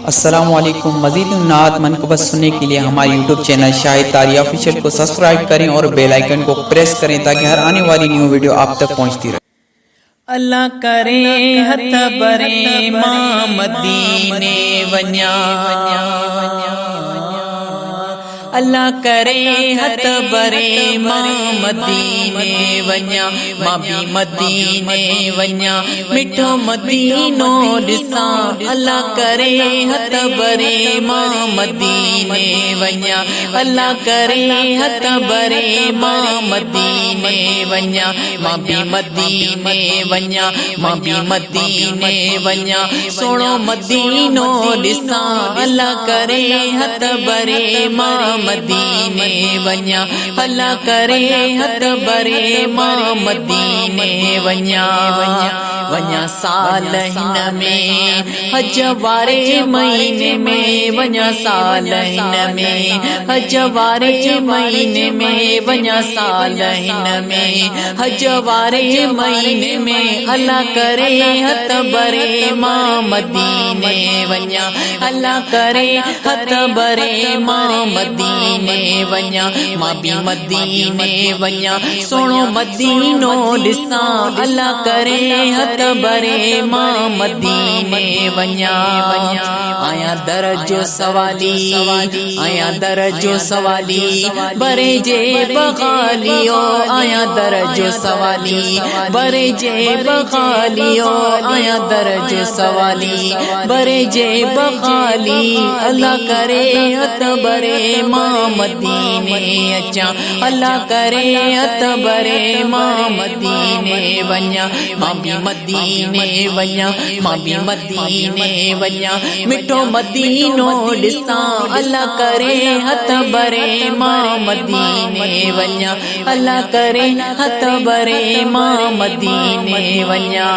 अस्सलामुअलैकुम। मज़ीद नात मनक़बत सुनने के लिए हमारे यूट्यूब चैनल शाहिद तारी ऑफिशियल को सब्सक्राइब करें और बेल आइकन को प्रेस करें ताकि हर आने वाली न्यू वीडियो आप तक पहुंचती रहे। अल्लाह करे हथ बरे मां मदीने वन्या, अल्लाह करे हथ बरे मां मदीने वन्या, मां भी मदीने वन्या मिठो मदीनो ॾिसां। अल्लाह करे हथ बरे मां मदीने वन्या, अल्लाह करे हथ बरे मां मदीने वन्या, मां भी मदीने वन्या, मां भी मदीने वन्या सोणो मदीनो ॾिसां। अल्लाह करे हथ बरे मां मदीने वन्या, अल्लाह करे हथ बरे मां मदीने वन्या। वन्या साल हिन में हज वारे महीने में, वन्या साल हिन में हज वारे महीने में, वन्या साल हिन में हज वारे महीने में। अल्लाह करे हथ बरे मां मदीने वन्या, अल्लाह करे हथ बरे मां मदीने वन्या, मां भी मदीने वन्या सोणो मदीनो ॾिसां। अल्लाह करे हथ बरे मां मदीने वन्या। आया दर जो सवाली, आया दर जो सवाली बरे जे बगालियो, आया दर जो सवाली बरे जे बगालियो, आया दर जो सवाली बरे जे बगाली। अल्लाह करे हथ बरे मां मदीने अचां, अल्लाह करे हथ बरे मां मदीने वन्या, मां भी मदीने वन्या, मां भी मदीने वन्या मिठो मदीनो ॾिसां। अल्लाह करे हथ बरे मां मदीने वन्या, अल्लाह करे हथ बरे मां मदीने वन्या।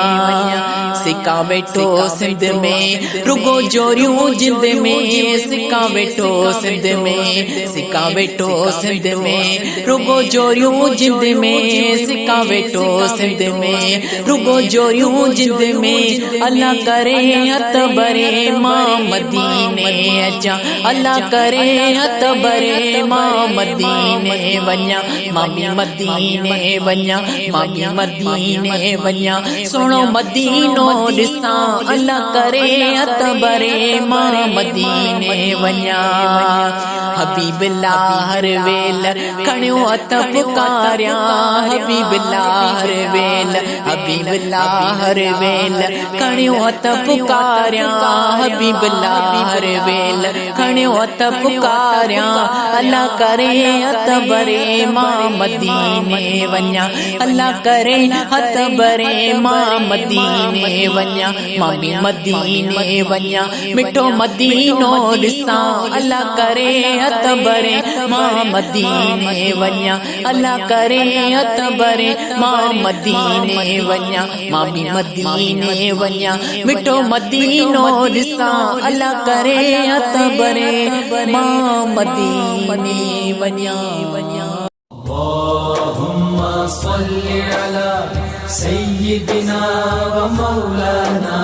सिका वेठो सिंध में रुगो जोरियूं जिंद में, सिका वेठो सिंध में, सिका वेठो सिंध में रुगो जोरियूं जिंद में, सिका वेठो सिंध में रुगो जोरियूं जिंद में। अल्लाह करे हथ बरे मां मदीने अचां, अल्लाह करे हथ बरे मां मदीने वन्या, मां भी मदीने वन्या, मां भी मदीने वन्या सोणो मदीनो ॾिसां। अल्लाह करे हथ बरे मां मदीने वन्या। हबीबिल्ला हर वेल खणियो हथ पुकारिया, हबीबिल्ला हर वेल, हबीबिल्ला हर वेल खणियो हथ पुकारिया, हबीबिल्ला हर वेल खणियो हथ पुकारिया। अल्लाह करे हथ बरे मां मदीने वन्या, अल्लाह करे हथ बरे मां मदीने वन्या, मां भी मदीने वन्या मिठो मदीनो ॾिसां। अल्लाह करे हथ बरे मां मदीने वन्या, अल्लाह करे हथ बरे मां मदीने वन्या, मां भी मदीने वन्या मिठो मदीनो ॾिसां। अल्लाह करे हथ बरे मां मदीने वन्या। अल्लाहुम्मा सल्लि अला सय्यिदिना व मौलाना